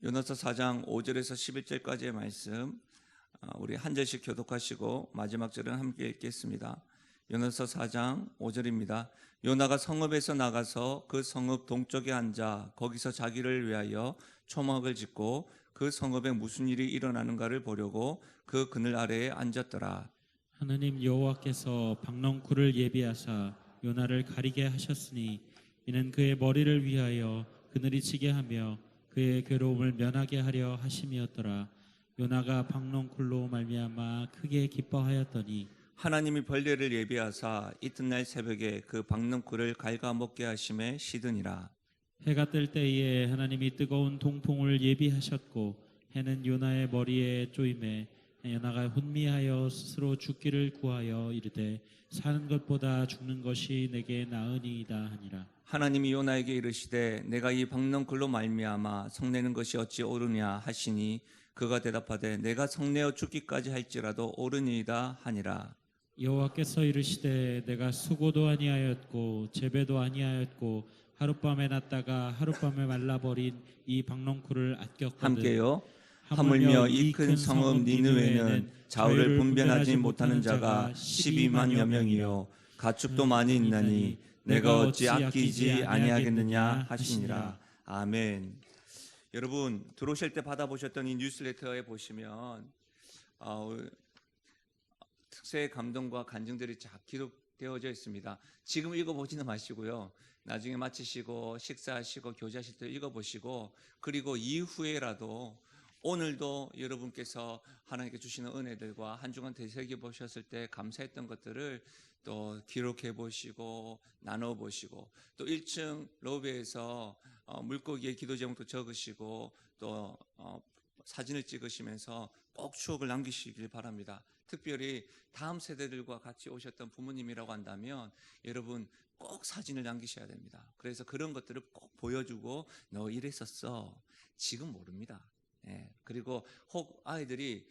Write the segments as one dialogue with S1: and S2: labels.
S1: 요나서 4장 5절에서 11절까지의 말씀 우리 한 절씩 교독하시고 마지막 절은 함께 읽겠습니다. 요나서 4장 5절입니다. 요나가 성읍에서 나가서 그 성읍 동쪽에 앉아 거기서 자기를 위하여 초막을 짓고 그 성읍에 무슨 일이 일어나는가를 보려고 그 그늘 아래에 앉았더라.
S2: 하나님 여호와께서 박넝쿨을 예비하사 요나를 가리게 하셨으니 이는 그의 머리를 위하여 그늘이 치게 하며 그의 괴로움을 면하게 하려 하심이었더라. 요나가 박넝쿨로 말미암아 크게 기뻐하였더니
S1: 하나님이 벌레를 예비하사 이튿날 새벽에 그 박넝쿨을 갉아먹게 하심에 시드니라.
S2: 해가 뜰 때에 하나님이 뜨거운 동풍을 예비하셨고 해는 요나의 머리에 쪼임에 요나가 혼미하여 스스로 죽기를 구하여 이르되 사는 것보다 죽는 것이 내게 나으니이다 하니라.
S1: 하나님이 요나에게 이르시되 내가 이 박넝쿨로 말미암아 성내는 것이 어찌 옳으냐 하시니 그가 대답하되 내가 성내어 죽기까지 할지라도 옳으니이다 하니라.
S2: 여호와께서 이르시되 내가 수고도 아니하였고 재배도 아니하였고 하룻밤에 났다가 하룻밤에 말라버린 이 박넝쿨을 아꼈거든.
S1: 함께요. 하물며 이 큰 성읍 니느웨는 좌우를 분별하지 못하는 자가 12만여 명이요 가축도 많이 있나니 내가 어찌 아끼지 아니하겠느냐 하시니라. 아멘. 여러분 들어오실 때 받아보셨던 이 뉴스레터에 보시면 특세의 감동과 간증들이 쫙 기록되어져 있습니다. 지금 읽어보지는 마시고요. 나중에 마치시고 식사하시고 교제하실 때 읽어보시고 그리고 이후에라도 오늘도 여러분께서 하나님께 주시는 은혜들과 한 주간 되새겨보셨을 때 감사했던 것들을 또 기록해 보시고 나눠 보시고 또 1층 로비에서 물고기의 기도 제목도 적으시고 또 사진을 찍으시면서 꼭 추억을 남기시길 바랍니다. 특별히 다음 세대들과 같이 오셨던 부모님이라고 한다면 여러분 꼭 사진을 남기셔야 됩니다. 그래서 그런 것들을 꼭 보여주고 너 이랬었어. 지금 모릅니다. 예. 그리고 혹 아이들이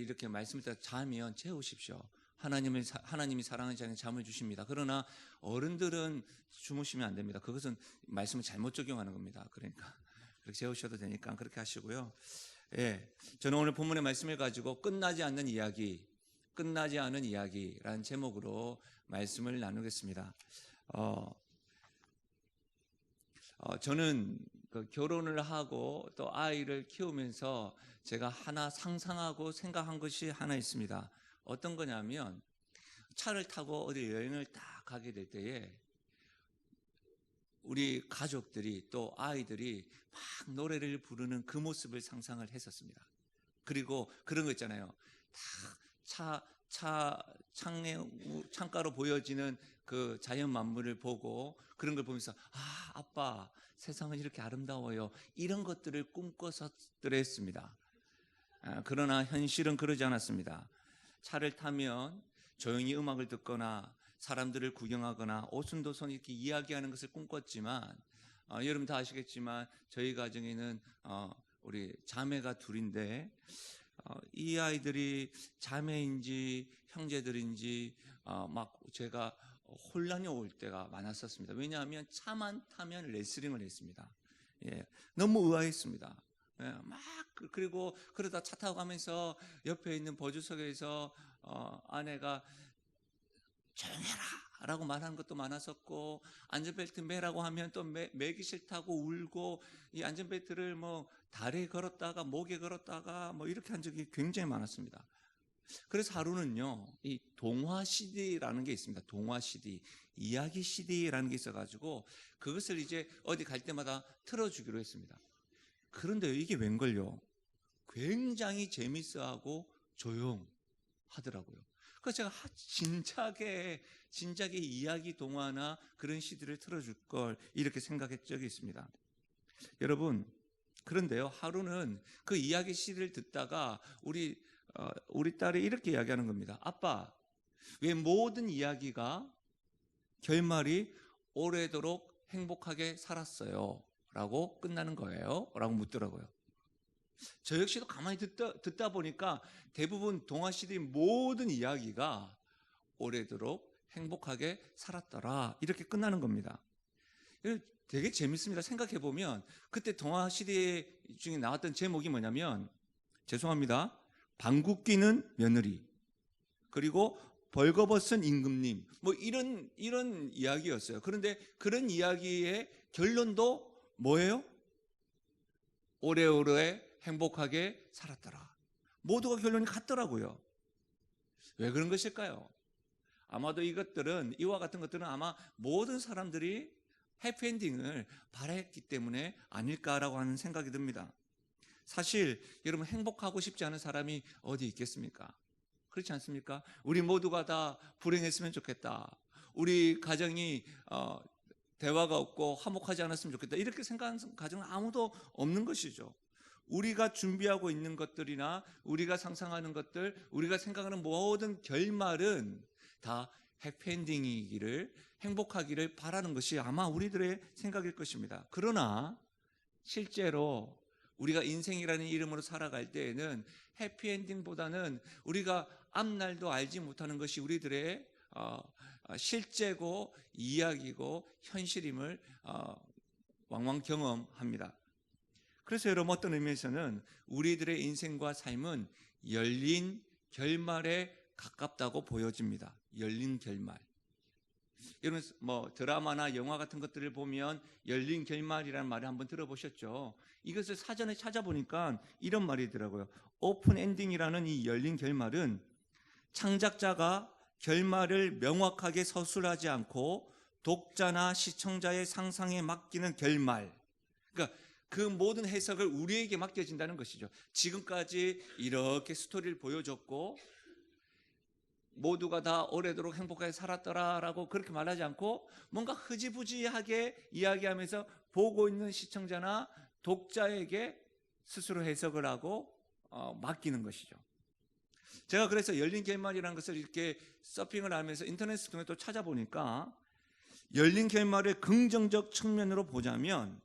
S1: 이렇게 말씀을 듣다 자면 재우십시오. 하나님이 사랑하는 잠을 주십니다. 그러나 어른들은 주무시면 안 됩니다. 그것은 말씀을 잘못 적용하는 겁니다. 그러니까 그렇게 재우셔도 되니까 그렇게 하시고요. 예, 저는 오늘 본문의 말씀을 가지고 끝나지 않는 이야기라는 제목으로 말씀을 나누겠습니다. 저는 결혼을 하고 또 아이를 키우면서 제가 하나 상상하고 생각한 것이 하나 있습니다. 어떤 거냐면 차를 타고 어디 여행을 딱 가게 될 때에 우리 가족들이 또 아이들이 막 노래를 부르는 그 모습을 상상을 했었습니다. 그리고 그런 거 있잖아요. 창가로 보여지는 그 자연 만물을 보고 그런 걸 보면서 아빠 세상은 이렇게 아름다워요. 이런 것들을 꿈꿔서들 했습니다. 그러나 현실은 그러지 않았습니다. 차를 타면 조용히 음악을 듣거나 사람들을 구경하거나 오순도순 이렇게 이야기하는 것을 꿈꿨지만 여러분 다 아시겠지만 저희 가정에는 우리 자매가 둘인데 이 아이들이 자매인지 형제들인지 막 제가 혼란이 올 때가 많았었습니다. 왜냐하면 차만 타면 레슬링을 했습니다. 예, 너무 의아했습니다. 예, 막 그리고 그러다 차 타고 가면서 옆에 있는 보조석에서 아내가 조용해라 라고 말하는 것도 많았었고 안전벨트 매라고 하면 또 매기 싫다고 울고 이 안전벨트를 뭐 다리에 걸었다가 목에 걸었다가 뭐 이렇게 한 적이 굉장히 많았습니다. 그래서 하루는요 이 동화 CD라는 게 있습니다. 동화 CD, 이야기 CD라는 게 있어가지고 그것을 이제 어디 갈 때마다 틀어주기로 했습니다. 그런데 이게 웬걸요 굉장히 재밌어하고 조용하더라고요. 그래서 제가 진작에 이야기 동화나 그런 CD를 틀어줄 걸 이렇게 생각했 적이 있습니다. 여러분 그런데요 하루는 그 이야기 CD를 듣다가 우리 딸이 이렇게 이야기하는 겁니다. 아빠 왜 모든 이야기가 결말이 오래도록 행복하게 살았어요? 라고 끝나는 거예요? 라고 묻더라고요. 저 역시도 가만히 듣다 보니까 대부분 동화 CD 모든 이야기가 오래도록 행복하게 살았더라 이렇게 끝나는 겁니다. 되게 재밌습니다. 생각해 보면 그때 동화 시대 중에 나왔던 제목이 뭐냐면, 죄송합니다, 방귀 뀌는 며느리, 그리고 벌거벗은 임금님, 뭐 이런 이야기였어요. 그런데 그런 이야기의 결론도 뭐예요? 오래오래 행복하게 살았더라. 모두가 결론이 같더라고요. 왜 그런 것일까요? 아마도 이것들은, 이와 같은 것들은 아마 모든 사람들이 해피엔딩을 바랬기 때문에 아닐까라고 하는 생각이 듭니다. 사실 여러분, 행복하고 싶지 않은 사람이 어디 있겠습니까? 그렇지 않습니까? 우리 모두가 다 불행했으면 좋겠다. 우리 가정이 대화가 없고 화목하지 않았으면 좋겠다. 이렇게 생각하는 가정은 아무도 없는 것이죠. 우리가 준비하고 있는 것들이나 우리가 상상하는 것들, 우리가 생각하는 모든 결말은 다 해피엔딩이기를, 행복하기를 바라는 것이 아마 우리들의 생각일 것입니다. 그러나 실제로 우리가 인생이라는 이름으로 살아갈 때에는 해피엔딩보다는 우리가 앞날도 알지 못하는 것이 우리들의 실제고 이야기고 현실임을 왕왕 경험합니다. 그래서 여러분, 어떤 의미에서는 우리들의 인생과 삶은 열린 결말에 가깝다고 보여집니다. 열린 결말. 여러분, 뭐 드라마나 영화 같은 것들을 보면 열린 결말이라는 말을 한번 들어보셨죠? 이것을 사전에 찾아보니까 이런 말이더라고요. 오픈 엔딩이라는 이 열린 결말은 창작자가 결말을 명확하게 서술하지 않고 독자나 시청자의 상상에 맡기는 결말. 그러니까 그 모든 해석을 우리에게 맡겨진다는 것이죠. 지금까지 이렇게 스토리를 보여줬고 모두가 다 오래도록 행복하게 살았더라라고 그렇게 말하지 않고 뭔가 흐지부지하게 이야기하면서 보고 있는 시청자나 독자에게 스스로 해석을 하고 맡기는 것이죠. 제가 그래서 열린 결말이라는 것을 이렇게 서핑을 하면서 인터넷을 통해 또 찾아보니까, 열린 결말의 긍정적 측면으로 보자면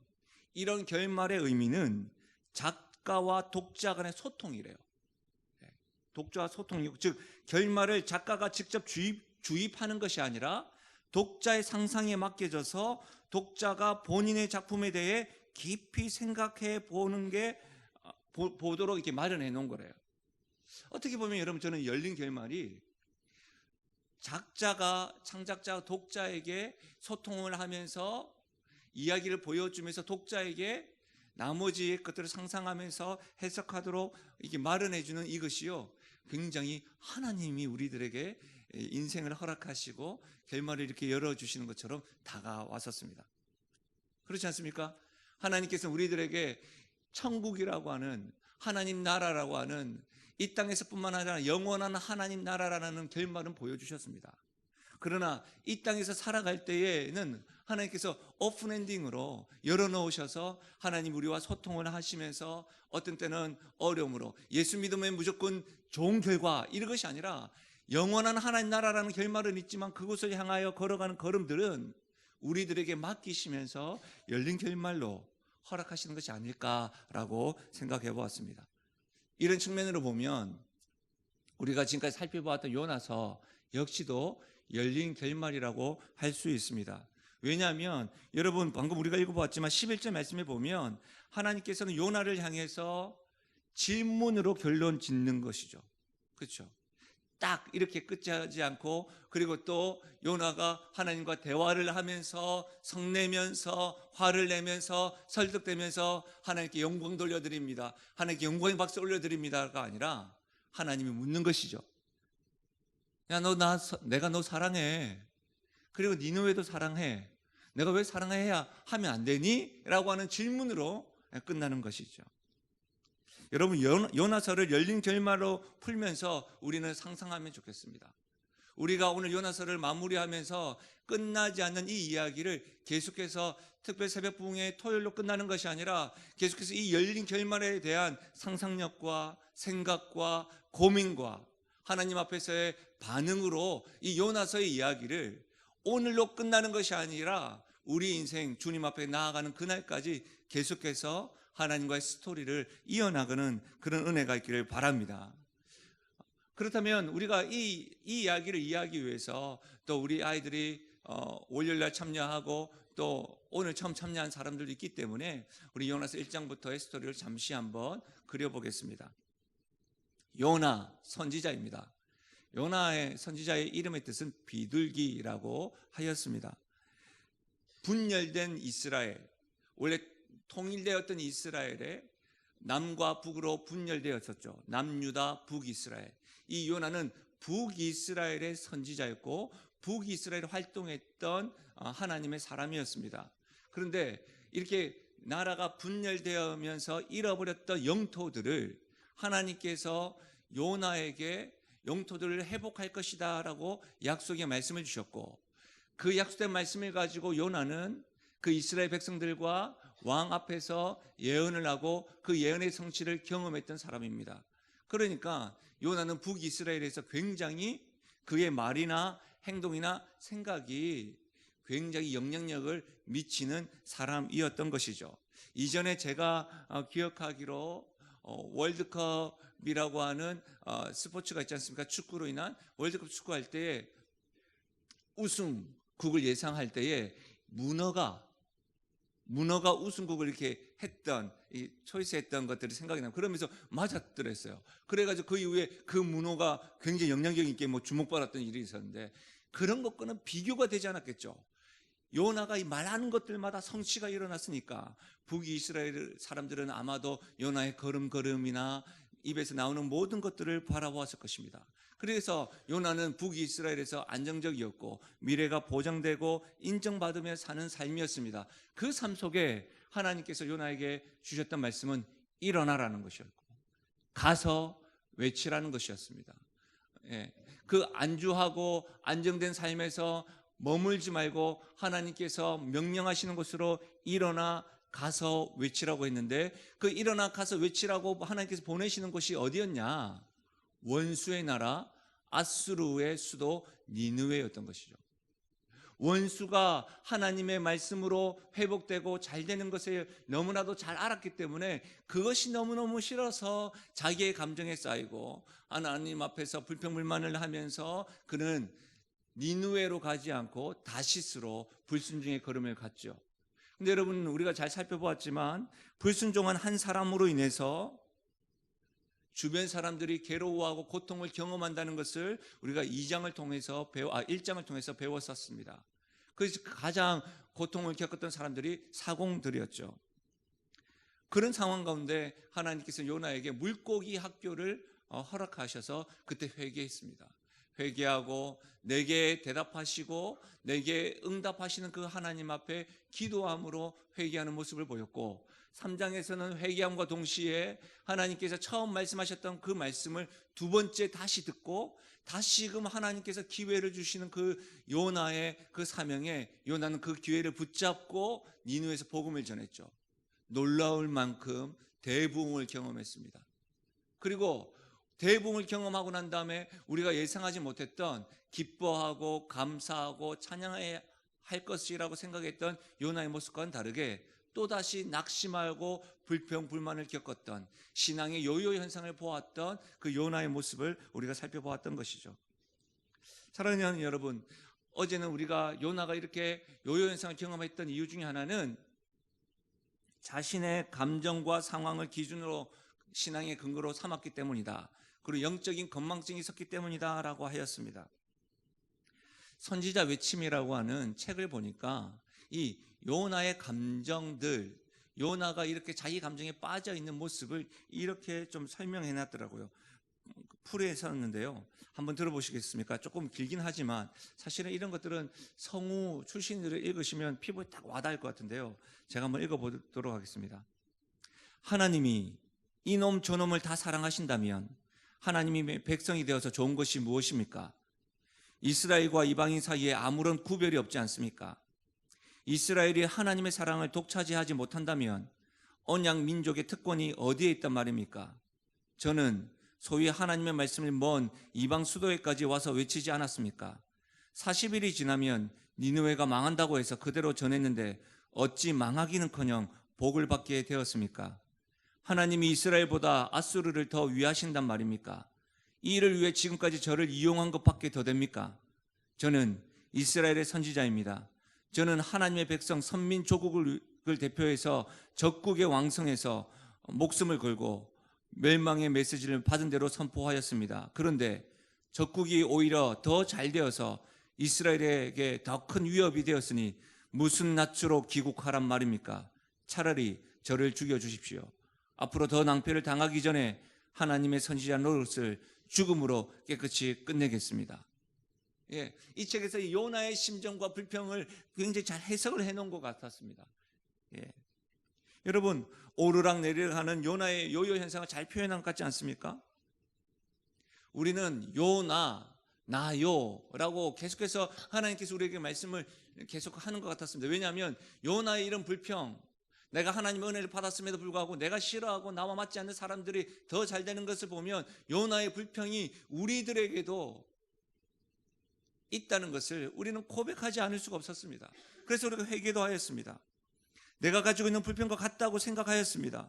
S1: 이런 결말의 의미는 작가와 독자 간의 소통이래요. 독자와 소통이고, 즉 결말을 작가가 직접 주입하는 것이 아니라 독자의 상상에 맡겨져서 독자가 본인의 작품에 대해 깊이 생각해 보도록 이렇게 마련해 놓은 거래요. 어떻게 보면 여러분, 저는 열린 결말이 작자가, 창작자가 독자에게 소통을 하면서 이야기를 보여주면서 독자에게 나머지 것들을 상상하면서 해석하도록 이렇게 마련해주는 이것이요, 굉장히 하나님이 우리들에게 인생을 허락하시고 결말을 이렇게 열어주시는 것처럼 다가왔었습니다. 그렇지 않습니까? 하나님께서 우리들에게 천국이라고 하는, 하나님 나라라고 하는, 이 땅에서뿐만 아니라 영원한 하나님 나라라는 결말은 보여주셨습니다. 그러나 이 땅에서 살아갈 때에는 하나님께서 오픈 엔딩으로 열어놓으셔서 하나님 우리와 소통을 하시면서 어떤 때는 어려움으로, 예수 믿으면 무조건 좋은 결과, 이런 것이 아니라 영원한 하나님 나라라는 결말은 있지만 그곳을 향하여 걸어가는 걸음들은 우리들에게 맡기시면서 열린 결말로 허락하시는 것이 아닐까라고 생각해 보았습니다. 이런 측면으로 보면 우리가 지금까지 살펴보았던 요나서 역시도 열린 결말이라고 할 수 있습니다. 왜냐하면 여러분, 방금 우리가 읽어보았지만 11절 말씀에 보면 하나님께서는 요나를 향해서 질문으로 결론 짓는 것이죠. 그렇죠? 딱 이렇게 끝하지 않고, 그리고 또 요나가 하나님과 대화를 하면서 성내면서 화를 내면서 설득되면서 하나님께 영광 돌려드립니다, 하나님께 영광의 박수 올려드립니다가 아니라 하나님이 묻는 것이죠. 야, 내가 너 사랑해. 그리고 니느웨도 사랑해. 내가 왜 사랑해야 하면 안 되니? 라고 하는 질문으로 끝나는 것이죠. 여러분, 요나서를 열린 결말로 풀면서 우리는 상상하면 좋겠습니다. 우리가 오늘 요나서를 마무리하면서 끝나지 않는 이 이야기를 계속해서 특별 새벽 부흥의 토요일로 끝나는 것이 아니라 계속해서 이 열린 결말에 대한 상상력과 생각과 고민과 하나님 앞에서의 반응으로 이 요나서의 이야기를 오늘로 끝나는 것이 아니라 우리 인생 주님 앞에 나아가는 그날까지 계속해서 하나님과의 스토리를 이어나가는 그런 은혜가 있기를 바랍니다. 그렇다면 우리가 이 이야기를 이해하기 위해서 또 우리 아이들이 월요일날 참여하고 또 오늘 처음 참여한 사람들도 있기 때문에 우리 요나서 1장부터의 스토리를 잠시 한번 그려보겠습니다. 요나 선지자입니다. 요나의 선지자의 이름의 뜻은 비둘기라고 하였습니다. 분열된 이스라엘, 원래 통일되었던 이스라엘에 남과 북으로 분열되었었죠. 남유다, 북이스라엘. 이 요나는 북이스라엘의 선지자였고 북이스라엘에 활동했던 하나님의 사람이었습니다. 그런데 이렇게 나라가 분열되면서 잃어버렸던 영토들을 하나님께서 요나에게 영토들을 회복할 것이다 라고 약속의 말씀을 주셨고, 그 약속된 말씀을 가지고 요나는 그 이스라엘 백성들과 왕 앞에서 예언을 하고 그 예언의 성취를 경험했던 사람입니다. 그러니까 요나는 북이스라엘에서 굉장히 그의 말이나 행동이나 생각이 굉장히 영향력을 미치는 사람이었던 것이죠. 이전에 제가 기억하기로 월드컵이라고 하는 스포츠가 있지 않습니까? 축구로 인한 월드컵 축구할 때에 우승국을 예상할 때에 문어가 우승국을 이렇게 했던, 초이스했던 것들이 생각이 나요. 그러면서 맞았더랬어요. 그래가지고 그 이후에 그 문어가 굉장히 영향력 있게 주목받았던 일이 있었는데, 그런 것과는 비교가 되지 않았겠죠. 요나가 이 말하는 것들마다 성취가 일어났으니까 북이스라엘 사람들은 아마도 요나의 걸음걸음이나 입에서 나오는 모든 것들을 바라보았을 것입니다. 그래서 요나는 북이스라엘에서 안정적이었고 미래가 보장되고 인정받으며 사는 삶이었습니다. 그 삶 속에 하나님께서 요나에게 주셨던 말씀은 일어나라는 것이었고 가서 외치라는 것이었습니다. 그 안주하고 안정된 삶에서 머물지 말고 하나님께서 명령하시는 곳으로 일어나 가서 외치라고 했는데, 그 일어나 가서 외치라고 하나님께서 보내시는 곳이 어디였냐? 원수의 나라 아수르의 수도 니느웨였던 것이죠. 원수가 하나님의 말씀으로 회복되고 잘 되는 것을 너무나도 잘 알았기 때문에 그것이 너무너무 싫어서 자기의 감정에 쌓이고 하나님 앞에서 불평불만을 하면서 그는 니느웨로 가지 않고 다시스로 불순종의 걸음을 갔죠. 근데 여러분, 우리가 잘 살펴보았지만 불순종한 한 사람으로 인해서 주변 사람들이 괴로워하고 고통을 경험한다는 것을 우리가 1장을 통해서 배웠었습니다. 그래서 가장 고통을 겪었던 사람들이 사공들이었죠. 그런 상황 가운데 하나님께서 요나에게 물고기 학교를 허락하셔서 그때 회개했습니다. 회개하고 내게 대답하시고 내게 응답하시는 그 하나님 앞에 기도함으로 회개하는 모습을 보였고, 3장에서는 회개함과 동시에 하나님께서 처음 말씀하셨던 그 말씀을 두 번째 다시 듣고 다시금 하나님께서 기회를 주시는 그 요나의 그 사명에 요나는 그 기회를 붙잡고 니느웨에서 복음을 전했죠. 놀라울 만큼 대부흥을 경험했습니다. 그리고 대부흥을 경험하고 난 다음에 우리가 예상하지 못했던 기뻐하고 감사하고 찬양해야 할 것이라고 생각했던 요나의 모습과는 다르게 또다시 낙심하고 불평불만을 겪었던, 신앙의 요요 현상을 보았던 그 요나의 모습을 우리가 살펴보았던 것이죠. 사랑하는 여러분, 어제는 우리가 요나가 이렇게 요요 현상을 경험했던 이유 중에 하나는 자신의 감정과 상황을 기준으로 신앙의 근거로 삼았기 때문이다. 그리고 영적인 건망증이 있었기 때문이다 라고 하였습니다. 선지자 외침이라고 하는 책을 보니까 이 요나의 감정들, 요나가 이렇게 자기 감정에 빠져 있는 모습을 이렇게 좀 설명해 놨더라고요. 풀에 썼는데요. 한번 들어보시겠습니까? 조금 길긴 하지만 사실은 이런 것들은 성우 출신들을 읽으시면 피부에 딱 와닿을 것 같은데요. 제가 한번 읽어보도록 하겠습니다. 하나님이 이놈 저놈을 다 사랑하신다면 하나님이 백성이 되어서 좋은 것이 무엇입니까? 이스라엘과 이방인 사이에 아무런 구별이 없지 않습니까? 이스라엘이 하나님의 사랑을 독차지하지 못한다면 언약 민족의 특권이 어디에 있단 말입니까? 저는 소위 하나님의 말씀을 먼 이방 수도에까지 와서 외치지 않았습니까? 40일이 지나면 니느웨가 망한다고 해서 그대로 전했는데 어찌 망하기는커녕 복을 받게 되었습니까? 하나님이 이스라엘보다 아수르를 더 위하신단 말입니까? 이 일을 위해 지금까지 저를 이용한 것밖에 더 됩니까? 저는 이스라엘의 선지자입니다. 저는 하나님의 백성 선민 조국을 대표해서 적국의 왕성에서 목숨을 걸고 멸망의 메시지를 받은 대로 선포하였습니다. 그런데 적국이 오히려 더 잘 되어서 이스라엘에게 더 큰 위협이 되었으니 무슨 낯으로 귀국하란 말입니까? 차라리 저를 죽여주십시오. 앞으로 더 낭패를 당하기 전에 하나님의 선지자 노릇을 죽음으로 깨끗이 끝내겠습니다. 예, 이 책에서 이 요나의 심정과 불평을 굉장히 잘 해석을 해놓은 것 같았습니다. 예. 여러분, 오르락 내리락 하는 요나의 요요 현상을 잘 표현한 것 같지 않습니까? 우리는 요나, 나요라고 계속해서 하나님께서 우리에게 말씀을 계속 하는 것 같았습니다. 왜냐하면 요나의 이런 불평, 내가 하나님의 은혜를 받았음에도 불구하고 내가 싫어하고 나와 맞지 않는 사람들이 더 잘 되는 것을 보면 요나의 불평이 우리들에게도 있다는 것을 우리는 고백하지 않을 수가 없었습니다. 그래서 우리가 회개도 하였습니다. 내가 가지고 있는 불평과 같다고 생각하였습니다.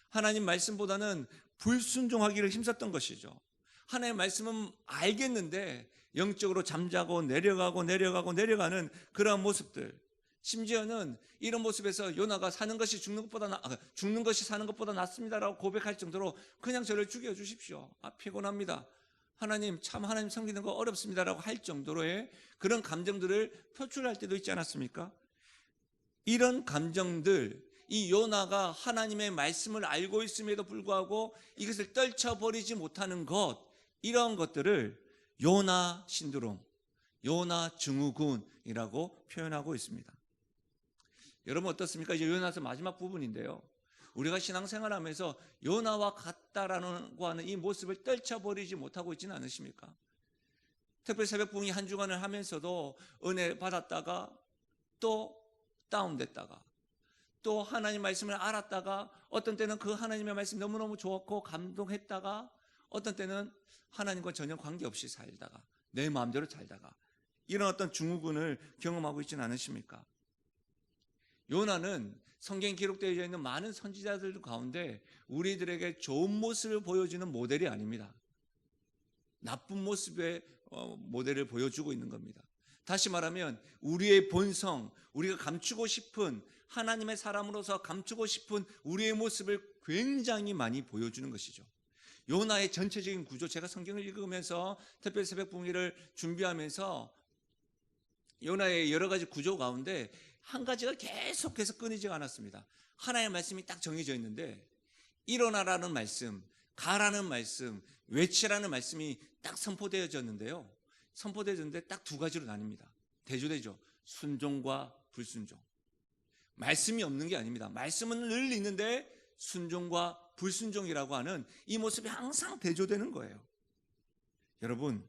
S1: 하나님 말씀보다는 불순종하기를 힘썼던 것이죠. 하나님의 말씀은 알겠는데 영적으로 잠자고 내려가는 그러한 모습들, 심지어는 이런 모습에서 요나가 죽는 것이 사는 것보다 낫습니다라고 고백할 정도로 그냥 저를 죽여주십시오. 피곤합니다. 하나님 섬기는 거 어렵습니다라고 할 정도로의 그런 감정들을 표출할 때도 있지 않았습니까? 이런 감정들, 이 요나가 하나님의 말씀을 알고 있음에도 불구하고 이것을 떨쳐버리지 못하는 것, 이런 것들을 요나 신드롬, 요나 증후군이라고 표현하고 있습니다. 여러분 어떻습니까? 이제 요나서 마지막 부분인데요. 우리가 신앙생활하면서 요나와 같다라고 하는 이 모습을 떨쳐버리지 못하고 있지는 않으십니까? 특별 새벽 부흥이 한 주간을 하면서도 은혜 받았다가 또 다운됐다가 또 하나님 말씀을 알았다가 어떤 때는 그 하나님의 말씀 너무너무 좋았고 감동했다가 어떤 때는 하나님과 전혀 관계없이 살다가 내 마음대로 살다가 이런 어떤 증후군을 경험하고 있지는 않으십니까? 요나는 성경에 기록되어 있는 많은 선지자들 가운데 우리들에게 좋은 모습을 보여주는 모델이 아닙니다. 나쁜 모습의 모델을 보여주고 있는 겁니다. 다시 말하면 우리의 본성, 우리가 감추고 싶은 하나님의 사람으로서 감추고 싶은 우리의 모습을 굉장히 많이 보여주는 것이죠. 요나의 전체적인 구조, 제가 성경을 읽으면서 특별 새벽 부흥회를 준비하면서 요나의 여러 가지 구조 가운데 한 가지가 계속해서 끊이지가 않았습니다. 하나님의 말씀이 딱 정해져 있는데 일어나라는 말씀, 가라는 말씀, 외치라는 말씀이 딱 선포되어졌는데요. 선포되어졌는데 딱 두 가지로 나뉩니다. 대조되죠. 순종과 불순종. 말씀이 없는 게 아닙니다. 말씀은 늘 있는데 순종과 불순종이라고 하는 이 모습이 항상 대조되는 거예요. 여러분,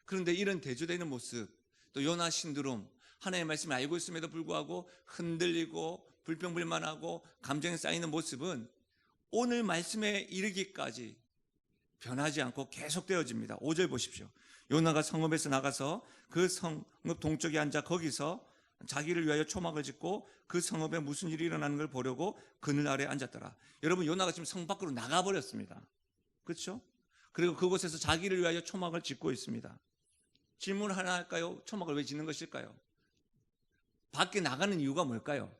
S1: 그런데 이런 대조되는 모습, 또 요나 신드롬, 하나님의 말씀을 알고 있음에도 불구하고 흔들리고 불평불만하고 감정에 쌓이는 모습은 오늘 말씀에 이르기까지 변하지 않고 계속되어집니다. 5절 보십시오. 요나가 성읍에서 나가서 그 성읍 동쪽에 앉아 거기서 자기를 위하여 초막을 짓고 그 성읍에 무슨 일이 일어나는 걸 보려고 그늘 아래 앉았더라. 여러분, 요나가 지금 성 밖으로 나가버렸습니다. 그렇죠? 그리고 그곳에서 자기를 위하여 초막을 짓고 있습니다. 질문 하나 할까요? 초막을 왜 짓는 것일까요? 밖에 나가는 이유가 뭘까요?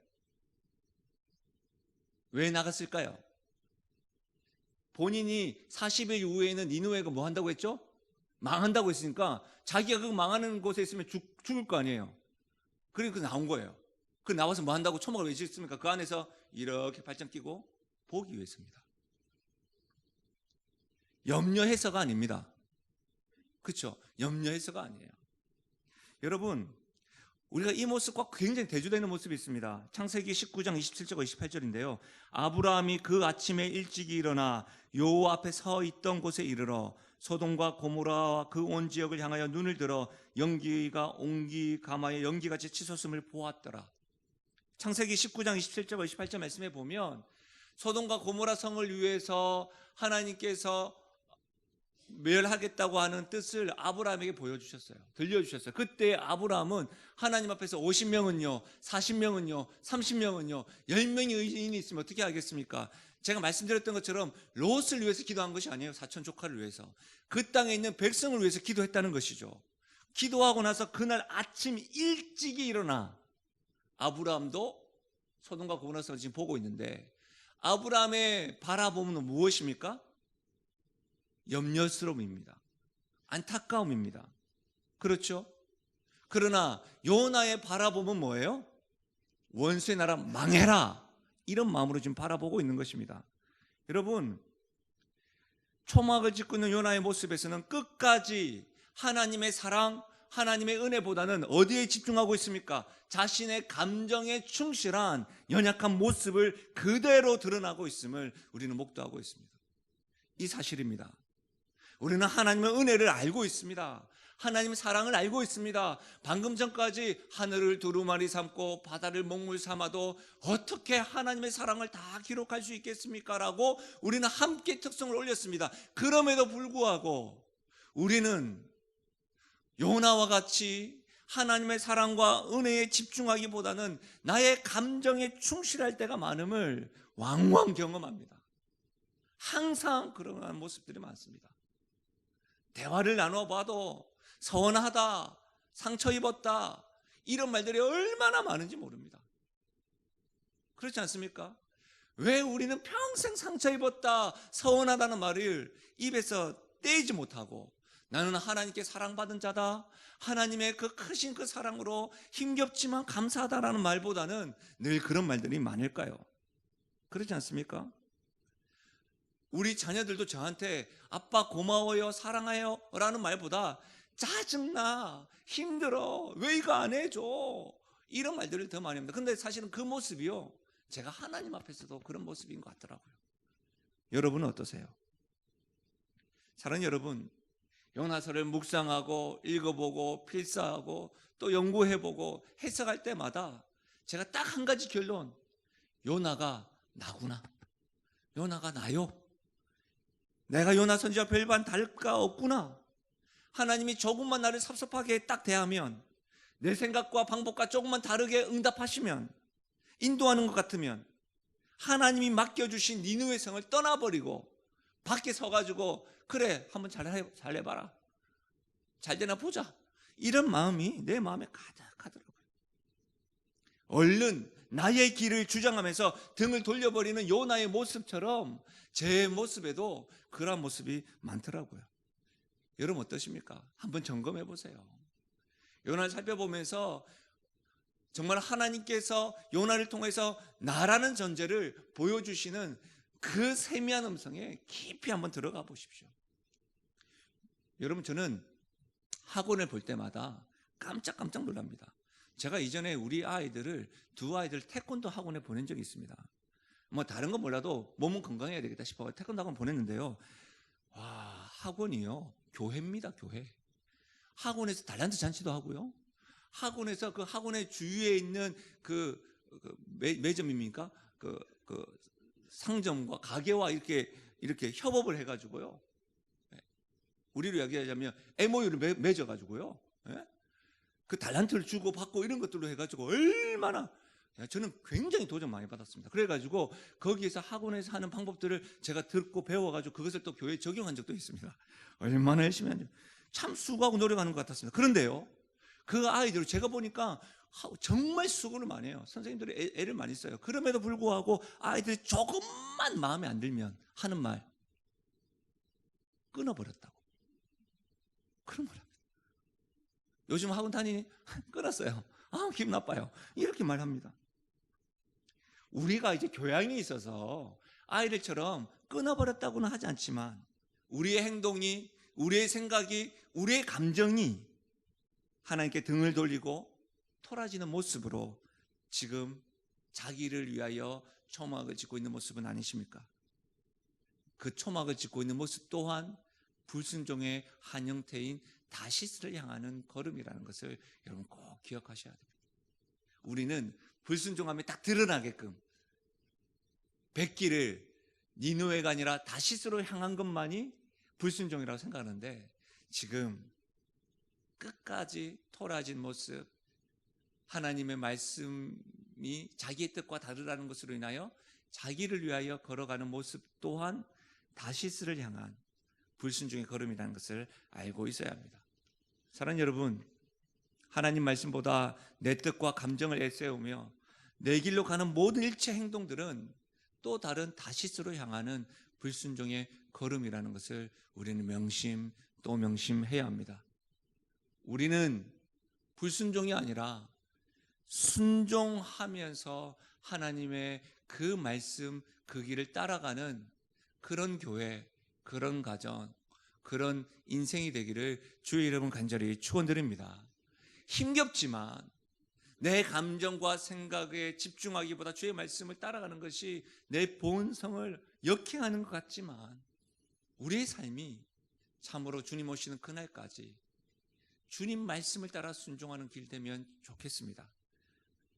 S1: 왜 나갔을까요? 본인이 40일 이후에는 니느웨가 뭐 한다고 했죠? 망한다고 했으니까 자기가 그 망하는 곳에 있으면 죽을 거 아니에요. 그리고 나온 거예요. 그 나와서 뭐 한다고 초막을 왜 짓습니까? 그 안에서 이렇게 발장 끼고 보기 위해서입니다. 염려해서가 아닙니다. 그렇죠? 염려해서가 아니에요. 여러분, 우리가 이 모습과 굉장히 대조되는 모습이 있습니다. 창세기 19장 27절과 28절인데요. 아브라함이 그 아침에 일찍이 일어나 여호와 앞에 서 있던 곳에 이르러 소돔과 고모라와 그 온 지역을 향하여 눈을 들어 연기가 옹기 가마에 연기같이 치솟음을 보았더라. 창세기 19장 27절과 28절 말씀에 보면 소돔과 고모라 성을 위해서 하나님께서 멸하겠다고 하는 뜻을 아브라함에게 보여주셨어요. 들려주셨어요. 그때 아브라함은 하나님 앞에서 50명은요, 40명은요, 30명은요, 10명의 의인이 있으면 어떻게 하겠습니까? 제가 말씀드렸던 것처럼 롯을 위해서 기도한 것이 아니에요. 사촌 조카를 위해서. 그 땅에 있는 백성을 위해서 기도했다는 것이죠. 기도하고 나서 그날 아침 일찍이 일어나 아브라함도 소돔과 고모라성을 지금 보고 있는데 아브라함의 바라봄은 무엇입니까? 염려스러움입니다. 안타까움입니다. 그렇죠? 그러나 요나의 바라봄은 뭐예요? 원수의 나라 망해라, 이런 마음으로 지금 바라보고 있는 것입니다. 여러분, 초막을 짓고 있는 요나의 모습에서는 끝까지 하나님의 사랑, 하나님의 은혜보다는 어디에 집중하고 있습니까? 자신의 감정에 충실한 연약한 모습을 그대로 드러나고 있음을 우리는 목도하고 있습니다. 이 사실입니다. 우리는 하나님의 은혜를 알고 있습니다. 하나님의 사랑을 알고 있습니다. 방금 전까지 하늘을 두루마리 삼고 바다를 먹물 삼아도 어떻게 하나님의 사랑을 다 기록할 수 있겠습니까? 라고 우리는 함께 특성을 올렸습니다. 그럼에도 불구하고 우리는 요나와 같이 하나님의 사랑과 은혜에 집중하기보다는 나의 감정에 충실할 때가 많음을 왕왕 경험합니다. 항상 그런 모습들이 많습니다. 대화를 나눠봐도 서운하다, 상처 입었다, 이런 말들이 얼마나 많은지 모릅니다. 그렇지 않습니까? 왜 우리는 평생 상처 입었다, 서운하다는 말을 입에서 떼지 못하고 나는 하나님께 사랑받은 자다, 하나님의 그 크신 그 사랑으로 힘겹지만 감사하다라는 말보다는 늘 그런 말들이 많을까요? 그렇지 않습니까? 우리 자녀들도 저한테 아빠 고마워요, 사랑해요 라는 말보다 짜증나, 힘들어, 왜 이거 안 해줘, 이런 말들을 더 많이 합니다. 근데 사실은 그 모습이요, 제가 하나님 앞에서도 그런 모습인 것 같더라고요. 여러분은 어떠세요? 사랑하는 여러분, 요나서를 묵상하고 읽어보고 필사하고 또 연구해보고 해석할 때마다 제가 딱 한 가지 결론, 요나가 나구나, 요나가 나요, 내가 요나 선지자 별반 다를 바 없구나. 하나님이 조금만 나를 섭섭하게 딱 대하면, 내 생각과 방법과 조금만 다르게 응답하시면, 인도하는 것 같으면 하나님이 맡겨주신 니느웨 성을 떠나버리고 밖에 서가지고 그래 한번 잘 해봐라, 잘 되나 보자, 이런 마음이 내 마음에 가득하더라고요. 얼른 나의 길을 주장하면서 등을 돌려버리는 요나의 모습처럼 제 모습에도 그런 모습이 많더라고요. 여러분 어떠십니까? 한번 점검해 보세요. 요나를 살펴보면서 정말 하나님께서 요나를 통해서 나라는 존재를 보여주시는 그 세미한 음성에 깊이 한번 들어가 보십시오. 여러분, 저는 학원을 볼 때마다 깜짝 놀랍니다. 제가 이전에 우리 아이들을 두 아이들 태권도 학원에 보낸 적이 있습니다. 뭐 다른 건 몰라도 몸은 건강해야 되겠다 싶어 태권도 학원 보냈는데요. 와, 학원이요, 교회입니다. 교회. 학원에서 달란트 잔치도 하고요, 학원에서 그 학원의 주위에 있는 그 매점입니까? 그 상점과 가게와 이렇게 협업을 해가지고요, 우리로 이야기하자면 MOU를 맺어가지고요, 그 달란트를 주고 받고 이런 것들로 해가지고 얼마나, 저는 굉장히 도전 많이 받았습니다. 그래가지고 거기에서 학원에서 하는 방법들을 제가 듣고 배워가지고 그것을 또 교회에 적용한 적도 있습니다. 얼마나 열심히 하는지 참 수고하고 노력하는 것 같았습니다. 그런데요, 그 아이들을 제가 보니까 정말 수고를 많이 해요. 선생님들이 애를 많이 써요. 그럼에도 불구하고 아이들이 조금만 마음에 안 들면 하는 말, 끊어버렸다고. 그런 말 합니다. 요즘 학원 다니니? 끊었어요. 기분 나빠요. 이렇게 말합니다. 우리가 이제 교양이 있어서 아이들처럼 끊어버렸다고는 하지 않지만 우리의 행동이, 우리의 생각이, 우리의 감정이 하나님께 등을 돌리고 토라지는 모습으로 지금 자기를 위하여 초막을 짓고 있는 모습은 아니십니까? 그 초막을 짓고 있는 모습 또한 불순종의 한 형태인 다시스를 향하는 걸음이라는 것을 여러분 꼭 기억하셔야 됩니다. 우리는 불순종함이 딱 드러나게끔 백기를 니느웨가 아니라 다시스로 향한 것만이 불순종이라고 생각하는데, 지금 끝까지 토라진 모습, 하나님의 말씀이 자기의 뜻과 다르다는 것으로 인하여 자기를 위하여 걸어가는 모습 또한 다시스를 향한 불순종의 걸음이라는 것을 알고 있어야 합니다. 사랑하는 여러분, 하나님 말씀보다 내 뜻과 감정을 애세우며 내 길로 가는 모든 일체 행동들은 또 다른 다시스로 향하는 불순종의 걸음이라는 것을 우리는 또 명심해야 합니다. 우리는 불순종이 아니라 순종하면서 하나님의 그 말씀, 그 길을 따라가는 그런 교회, 그런 가정, 그런 인생이 되기를 주의 이름은 간절히 축원드립니다. 힘겹지만 내 감정과 생각에 집중하기보다 주의 말씀을 따라가는 것이 내 본성을 역행하는 것 같지만 우리의 삶이 참으로 주님 오시는 그날까지 주님 말씀을 따라 순종하는 길 되면 좋겠습니다.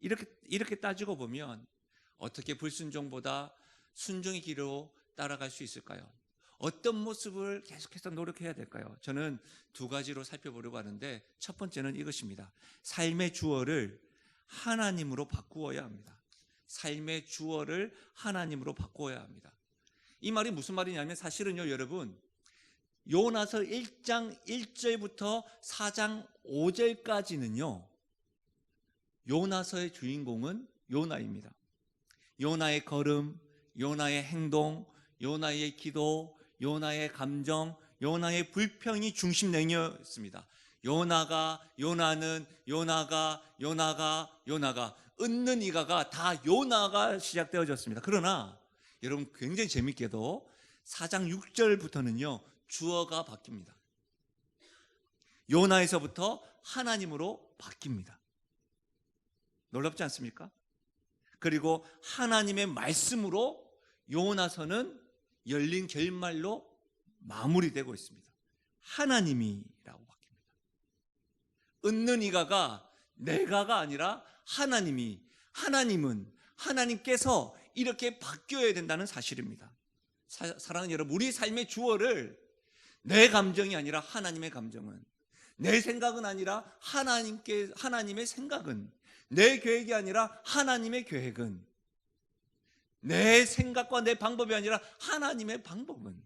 S1: 이렇게 따지고 보면 어떻게 불순종보다 순종의 길로 따라갈 수 있을까요? 어떤 모습을 계속해서 노력해야 될까요? 저는 두 가지로 살펴보려고 하는데 첫 번째는 이것입니다. 삶의 주어를 하나님으로 바꾸어야 합니다. 삶의 주어를 하나님으로 바꾸어야 합니다. 이 말이 무슨 말이냐면 사실은요, 여러분, 요나서 1장 1절부터 4장 5절까지는요, 요나서의 주인공은 요나입니다. 요나의 걸음, 요나의 행동, 요나의 기도, 요나의 감정, 요나의 불평이 중심 내용이었습니다. 요나가 은는 이가가 다 요나가 시작되어졌습니다. 그러나 여러분 굉장히 재밌게도 4장 6절부터는요 주어가 바뀝니다. 요나에서부터 하나님으로 바뀝니다. 놀랍지 않습니까? 그리고 하나님의 말씀으로 요나서는 열린 결말로 마무리되고 있습니다. 하나님이라고 바뀝니다. 은는 이가가 내가가 아니라 하나님은 하나님께서 이렇게 바뀌어야 된다는 사실입니다. 사랑하는 여러분, 우리 삶의 주어를 내 감정이 아니라 하나님의 감정은, 내 생각은 아니라 하나님의 생각은, 내 계획이 아니라 하나님의 계획은, 내 생각과 내 방법이 아니라 하나님의 방법은,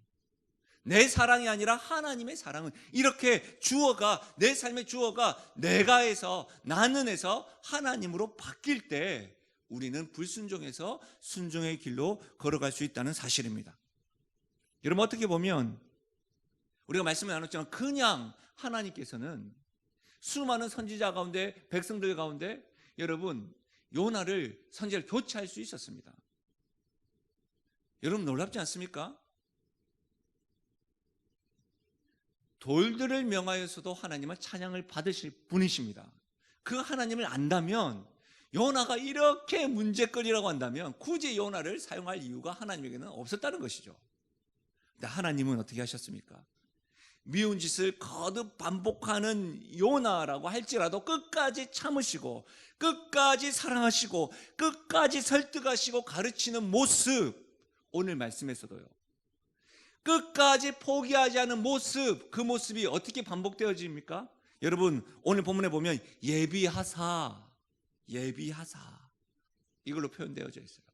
S1: 내 사랑이 아니라 하나님의 사랑은, 이렇게 주어가, 내 삶의 주어가 내가에서, 나는에서 하나님으로 바뀔 때 우리는 불순종에서 순종의 길로 걸어갈 수 있다는 사실입니다. 여러분, 어떻게 보면 우리가 말씀을 나눴지만 그냥 하나님께서는 수많은 선지자 가운데, 백성들 가운데 여러분 요나를 선지자를 교체할 수 있었습니다. 여러분 놀랍지 않습니까? 돌들을 명하여서도 하나님은 찬양을 받으실 분이십니다. 그 하나님을 안다면, 요나가 이렇게 문제거리라고 한다면 굳이 요나를 사용할 이유가 하나님에게는 없었다는 것이죠. 근데 하나님은 어떻게 하셨습니까? 미운 짓을 거듭 반복하는 요나라고 할지라도 끝까지 참으시고, 끝까지 사랑하시고, 끝까지 설득하시고 가르치는 모습, 오늘 말씀에서도요, 끝까지 포기하지 않은 모습, 그 모습이 어떻게 반복되어집니까? 여러분, 오늘 본문에 보면 예비하사 이걸로 표현되어져 있어요.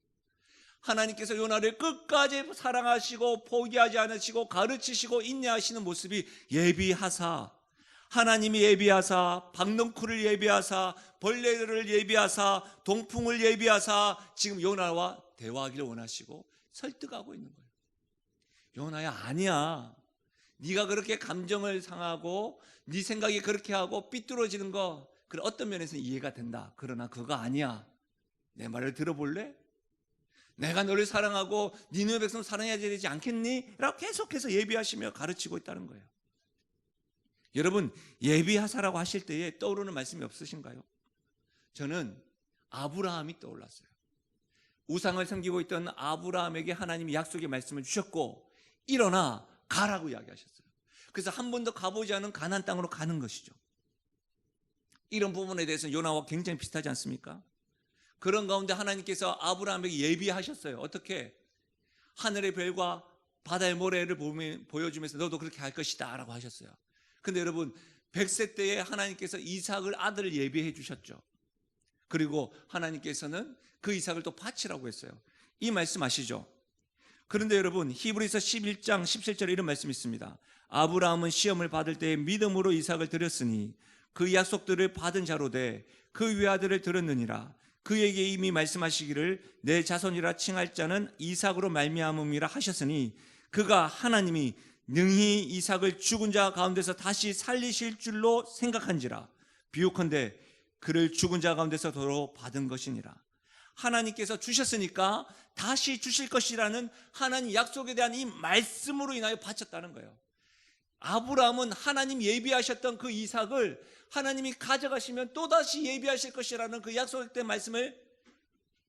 S1: 하나님께서 요나를 끝까지 사랑하시고 포기하지 않으시고 가르치시고 인내하시는 모습이 예비하사, 하나님이 예비하사, 박넝쿨을 예비하사, 벌레를 예비하사, 동풍을 예비하사 지금 요나와 대화하기를 원하시고 설득하고 있는 거예요. 요나야, 아니야, 네가 그렇게 감정을 상하고 네 생각이 그렇게 하고 삐뚤어지는 거, 그래 어떤 면에서는 이해가 된다. 그러나 그거 아니야. 내 말을 들어볼래? 내가 너를 사랑하고 니느웨 백성 사랑해야 되지 않겠니? 라고 계속해서 예비하시며 가르치고 있다는 거예요. 여러분, 예비하사라고 하실 때에 떠오르는 말씀이 없으신가요? 저는 아브라함이 떠올랐어요. 우상을 섬기고 있던 아브라함에게 하나님이 약속의 말씀을 주셨고 일어나 가라고 이야기하셨어요. 그래서 한 번도 가보지 않은 가나안 땅으로 가는 것이죠. 이런 부분에 대해서는 요나와 굉장히 비슷하지 않습니까? 그런 가운데 하나님께서 아브라함에게 예비하셨어요. 어떻게? 하늘의 별과 바다의 모래를 보여주면서 너도 그렇게 할 것이다 라고 하셨어요. 근데 여러분, 100세 때에 하나님께서 이삭을 아들을 예비해 주셨죠. 그리고 하나님께서는 그 이삭을 또 바치라고 했어요. 이 말씀 아시죠? 그런데 여러분, 히브리서 11장 17절에 이런 말씀이 있습니다. 아브라함은 시험을 받을 때에 믿음으로 이삭을 드렸으니 그 약속들을 받은 자로 돼 그 외아들을 들었느니라. 그에게 이미 말씀하시기를 내 자손이라 칭할 자는 이삭으로 말미암음이라 하셨으니 그가 하나님이 능히 이삭을 죽은 자 가운데서 다시 살리실 줄로 생각한지라. 비유컨대 그를 죽은 자 가운데서 도로 받은 것이니라. 하나님께서 주셨으니까 다시 주실 것이라는 하나님 약속에 대한 이 말씀으로 인하여 바쳤다는 거예요. 아브라함은 하나님 예비하셨던 그 이삭을 하나님이 가져가시면 또다시 예비하실 것이라는 그 약속된 말씀을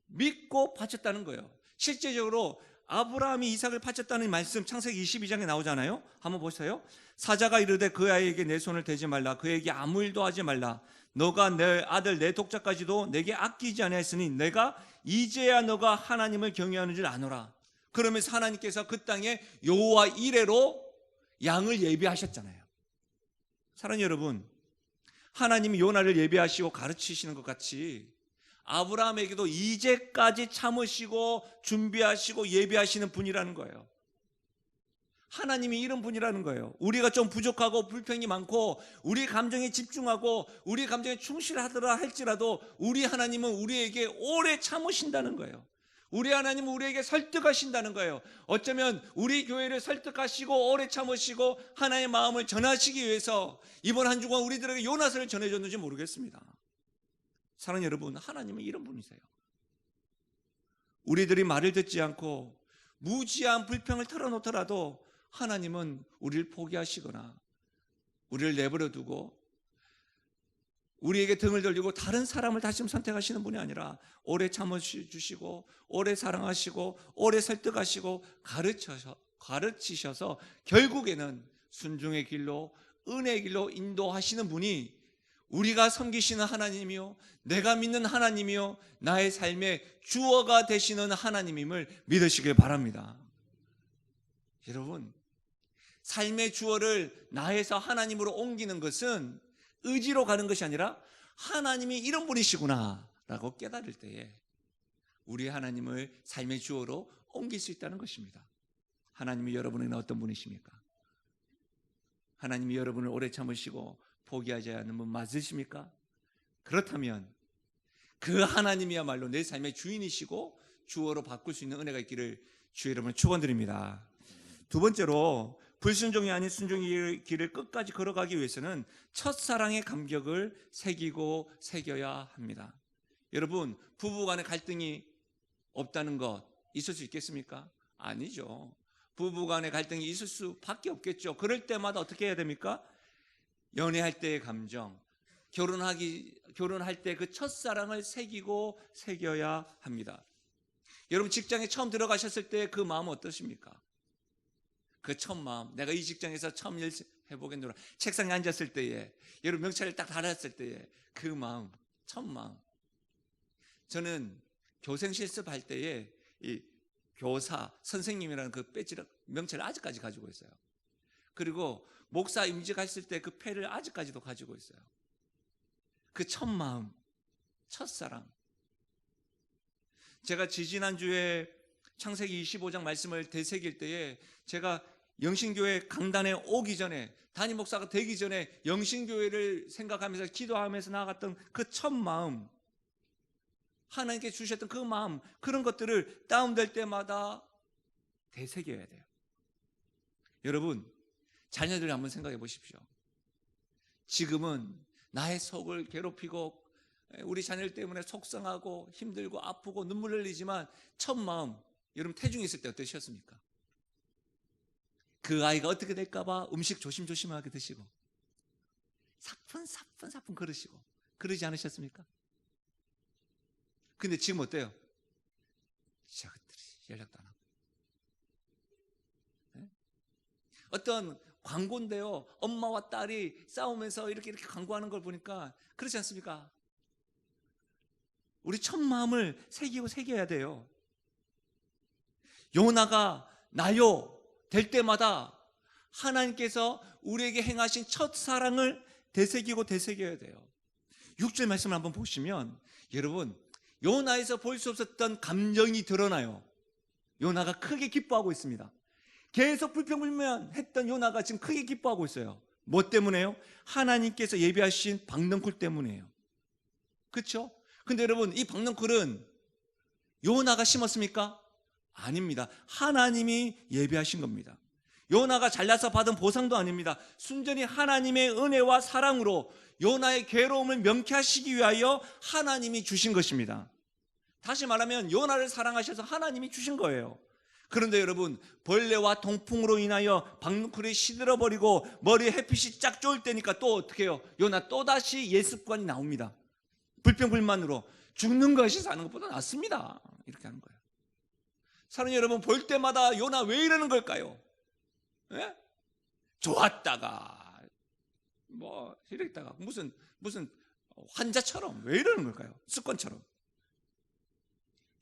S1: 믿고 바쳤다는 거예요. 실제적으로 아브라함이 이삭을 바쳤다는 말씀 창세기 22장에 나오잖아요. 한번 보세요. 사자가 이르되 그 아이에게 내 손을 대지 말라. 그에게 아무 일도 하지 말라. 너가 내 아들 내 독자까지도 내게 아끼지 아니하였으니 내가 이제야 너가 하나님을 경외하는 줄 아노라. 그러면서 하나님께서 그 땅에 여호와 이레로 양을 예비하셨잖아요. 사랑하는 여러분, 하나님이 요나를 예비하시고 가르치시는 것 같이 아브라함에게도 이제까지 참으시고 준비하시고 예비하시는 분이라는 거예요. 하나님이 이런 분이라는 거예요. 우리가 좀 부족하고 불평이 많고 우리 감정에 집중하고 우리 감정에 충실하더라 할지라도 우리 하나님은 우리에게 오래 참으신다는 거예요. 우리 하나님은 우리에게 설득하신다는 거예요. 어쩌면 우리 교회를 설득하시고 오래 참으시고 하나님의 마음을 전하시기 위해서 이번 한 주간 우리들에게 요나서를 전해줬는지 모르겠습니다. 사랑하는 여러분, 하나님은 이런 분이세요. 우리들이 말을 듣지 않고 무지한 불평을 털어놓더라도 하나님은 우리를 포기하시거나 우리를 내버려 두고 우리에게 등을 돌리고 다른 사람을 다시 선택하시는 분이 아니라 오래 참아주시고 오래 사랑하시고 오래 설득하시고 가르치셔서 결국에는 순종의 길로 은혜의 길로 인도하시는 분이 우리가 섬기시는 하나님이요 내가 믿는 하나님이요 나의 삶의 주어가 되시는 하나님임을 믿으시길 바랍니다. 여러분, 삶의 주어를 나에서 하나님으로 옮기는 것은 의지로 가는 것이 아니라 하나님이 이런 분이시구나 라고 깨달을 때에 우리 하나님을 삶의 주어로 옮길 수 있다는 것입니다. 하나님이 여러분에게는 어떤 분이십니까? 하나님이 여러분을 오래 참으시고 포기하지 않는 분 맞으십니까? 그렇다면 그 하나님이야말로 내 삶의 주인이시고 주어로 바꿀 수 있는 은혜가 있기를 주의 이름으로 축원드립니다. 두 번째로 불순종이 아닌 순종의 길을 끝까지 걸어가기 위해서는 첫사랑의 감격을 새기고 새겨야 합니다. 여러분, 부부간의 갈등이 없다는 것 있을 수 있겠습니까? 아니죠. 부부간의 갈등이 있을 수밖에 없겠죠. 그럴 때마다 어떻게 해야 됩니까? 연애할 때의 감정, 결혼할 때 그 첫사랑을 새기고 새겨야 합니다. 여러분, 직장에 처음 들어가셨을 때 그 마음은 어떠십니까? 그 첫 마음, 내가 이 직장에서 처음 일 해보겠노라. 책상에 앉았을 때에, 여러분 명찰을 딱 달았을 때에 그 마음, 첫 마음. 저는 교생 실습할 때에 이 교사, 선생님이라는 그 배지를, 명찰을 아직까지 가지고 있어요. 그리고 목사 임직했을 때 그 패를 아직까지도 가지고 있어요. 그 첫 마음, 첫사랑. 제가 지지난주에 창세기 25장 말씀을 되새길 때에 제가 영신교회 강단에 오기 전에, 담임 목사가 되기 전에 영신교회를 생각하면서 기도하면서 나아갔던 그 첫 마음, 하나님께 주셨던 그 마음, 그런 것들을 다운될 때마다 되새겨야 돼요. 여러분, 자녀들 한번 생각해 보십시오. 지금은 나의 속을 괴롭히고 우리 자녀들 때문에 속상하고 힘들고 아프고 눈물 흘리지만 첫 마음, 여러분 태중에 있을 때 어떠셨습니까? 그 아이가 어떻게 될까봐 음식 조심조심하게 드시고 사뿐사뿐 그러시고 그러지 않으셨습니까? 근데 지금 어때요? 저것들이 연락도 안 하고. 네? 어떤 광고인데요, 엄마와 딸이 싸우면서 이렇게 광고하는 걸 보니까 그렇지 않습니까? 우리 첫 마음을 새기고 새겨야 돼요. 요나가 나요 될 때마다 하나님께서 우리에게 행하신 첫 사랑을 되새기고 되새겨야 돼요. 6절 말씀을 한번 보시면 여러분, 요나에서 볼 수 없었던 감정이 드러나요. 요나가 크게 기뻐하고 있습니다. 계속 불평불만했던 요나가 지금 크게 기뻐하고 있어요. 뭐 때문에요? 하나님께서 예비하신 박넝쿨 때문이에요. 그렇죠? 근데 여러분, 이 박넝쿨은 요나가 심었습니까? 아닙니다. 하나님이 예비하신 겁니다. 요나가 잘나서 받은 보상도 아닙니다. 순전히 하나님의 은혜와 사랑으로 요나의 괴로움을 명쾌하시기 위하여 하나님이 주신 것입니다. 다시 말하면 요나를 사랑하셔서 하나님이 주신 거예요. 그런데 여러분, 벌레와 동풍으로 인하여 박넝쿨이 시들어버리고 머리에 햇빛이 쫙 쫄 때니까 또 어떻게 해요? 요나 또다시 예습관이 나옵니다. 불평불만으로 죽는 것이 사는 것보다 낫습니다. 이렇게 하는 거예요. 사랑하는 여러분, 볼 때마다 요나 왜 이러는 걸까요? 예? 좋았다가 이랬다가 무슨 환자처럼 왜 이러는 걸까요? 습관처럼.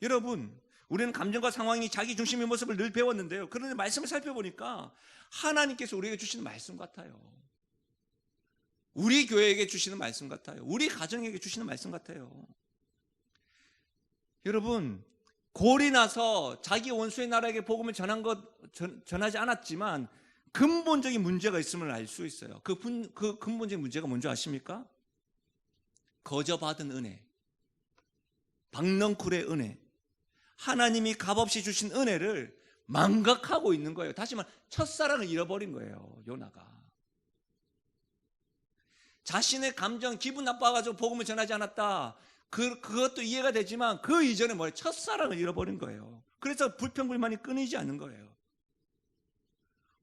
S1: 여러분, 우리는 감정과 상황이 자기 중심의 모습을 늘 배웠는데요, 그런데 말씀을 살펴보니까 하나님께서 우리에게 주시는 말씀 같아요. 우리 교회에게 주시는 말씀 같아요. 우리 가정에게 주시는 말씀 같아요. 여러분, 골이 나서 자기 원수의 나라에게 복음을 전하지 않았지만 근본적인 문제가 있음을 알 수 있어요. 그 근본적인 문제가 뭔지 아십니까? 거저받은 은혜, 박넝쿨의 은혜, 하나님이 값없이 주신 은혜를 망각하고 있는 거예요. 다시 말해 첫사랑을 잃어버린 거예요, 요나가. 자신의 감정, 기분 나빠가지고 복음을 전하지 않았다, 그것도 이해가 되지만 그 이전에 뭐예요? 첫사랑을 잃어버린 거예요. 그래서 불평불만이 끊이지 않는 거예요.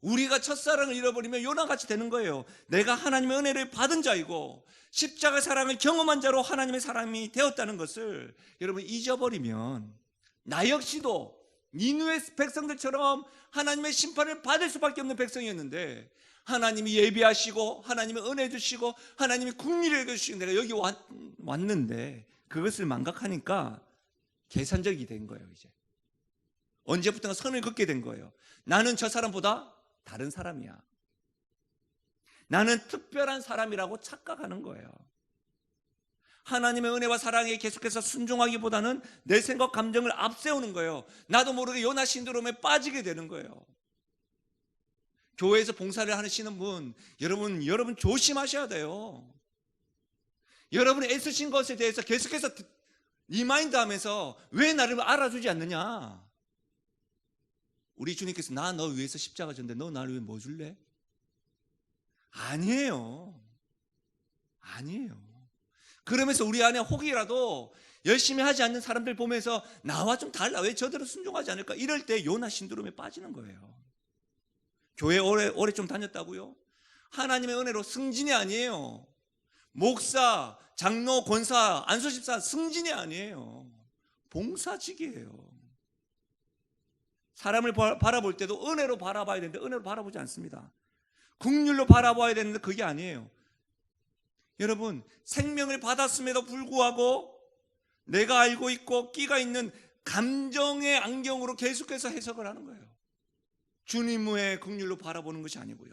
S1: 우리가 첫사랑을 잃어버리면 요나같이 되는 거예요. 내가 하나님의 은혜를 받은 자이고 십자가 사랑을 경험한 자로 하나님의 사람이 되었다는 것을 여러분 잊어버리면 나 역시도 니느웨 백성들처럼 하나님의 심판을 받을 수밖에 없는 백성이었는데, 하나님이 예비하시고 하나님이 은혜 주시고 하나님이 국리를 주시고 내가 여기 왔는데 그것을 망각하니까 계산적이 된 거예요. 이제 언제부턴가 선을 긋게 된 거예요. 나는 저 사람보다 다른 사람이야. 나는 특별한 사람이라고 착각하는 거예요. 하나님의 은혜와 사랑에 계속해서 순종하기보다는 내 생각, 감정을 앞세우는 거예요. 나도 모르게 요나 신드롬에 빠지게 되는 거예요. 교회에서 봉사를 하시는 분, 여러분 조심하셔야 돼요. 여러분이 애쓰신 것에 대해서 계속해서 리마인드 하면서 왜 나를 알아주지 않느냐? 우리 주님께서 나 너 위해서 십자가 졌는데 너 나를 위해 뭐 줄래? 아니에요. 그러면서 우리 안에 혹이라도 열심히 하지 않는 사람들 보면서 나와 좀 달라, 왜 저들은 순종하지 않을까? 이럴 때 요나 신드롬에 빠지는 거예요. 교회 오래 좀 다녔다고요? 하나님의 은혜로 승진이 아니에요. 목사, 장로, 권사, 안수집사 승진이 아니에요. 봉사직이에요. 사람을 바라볼 때도 은혜로 바라봐야 되는데 은혜로 바라보지 않습니다. 국률로 바라봐야 되는데 그게 아니에요. 여러분, 생명을 받았음에도 불구하고 내가 알고 있고 끼가 있는 감정의 안경으로 계속해서 해석을 하는 거예요. 주님의 국률로 바라보는 것이 아니고요.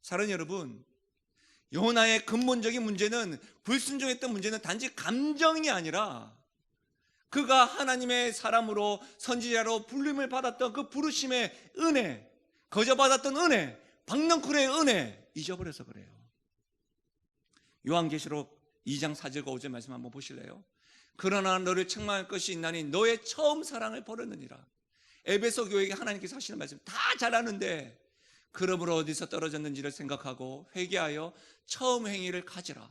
S1: 사랑하는 여러분, 요나의 근본적인 문제는, 불순종했던 문제는 단지 감정이 아니라 그가 하나님의 사람으로 선지자로 부름을 받았던 그 부르심의 은혜, 거저받았던 은혜, 박넝쿨의 은혜 잊어버려서 그래요. 요한계시록 2장 4절과 5절 말씀 한번 보실래요? 그러나 너를 책망할 것이 있나니 너의 처음 사랑을 버렸느니라. 에베소 교회에게 하나님께서 하시는 말씀 다 잘하는데, 그러므로 어디서 떨어졌는지를 생각하고 회개하여 처음 행위를 가지라.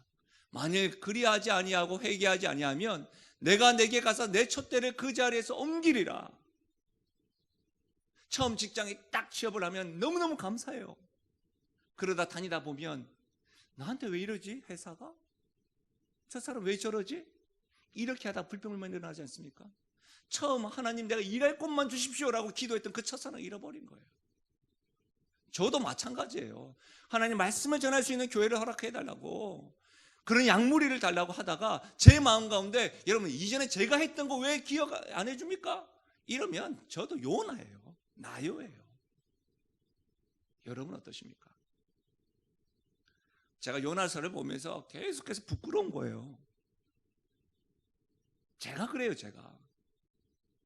S1: 만일 그리하지 아니하고 회개하지 아니하면 내가 내게 가서 내 촛대를 그 자리에서 옮기리라. 처음 직장에 딱 취업을 하면 너무너무 감사해요. 그러다 다니다 보면 나한테 왜 이러지? 회사가? 저 사람 왜 저러지? 이렇게 하다 불평불만 일어나지 않습니까? 처음 하나님 내가 일할 곳만 주십시오라고 기도했던 그 첫사랑 잃어버린 거예요. 저도 마찬가지예요. 하나님 말씀을 전할 수 있는 교회를 허락해 달라고, 그런 약물이를 달라고 하다가 제 마음 가운데 여러분 이전에 제가 했던 거 왜 기억 안 해줍니까? 이러면 저도 요나예요. 나요예요. 여러분 어떠십니까? 제가 요나서를 보면서 계속해서 부끄러운 거예요. 제가 그래요. 제가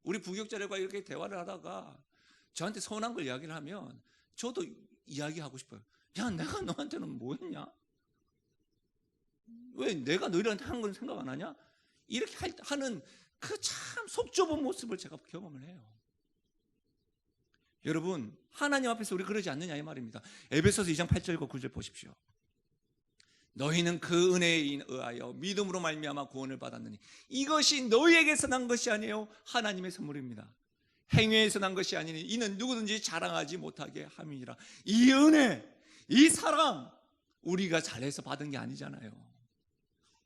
S1: 우리 부교육자들과 이렇게 대화를 하다가 저한테 서운한 걸 이야기를 하면 저도 이야기하고 싶어요. 야, 내가 너한테는 뭐 했냐? 왜 내가 너희들한테 한 건 생각 안 하냐? 이렇게 하는 그 참 속 좁은 모습을 제가 경험을 해요. 여러분, 하나님 앞에서 우리 그러지 않느냐 이 말입니다. 에베소서 2장 8절과 9절 보십시오. 너희는 그 은혜에 의하여 믿음으로 말미암아 구원을 받았느니 이것이 너희에게서 난 것이 아니에요, 하나님의 선물입니다. 행위에서 난 것이 아니니 이는 누구든지 자랑하지 못하게 함이니라. 이 은혜, 이 사랑, 우리가 잘해서 받은 게 아니잖아요.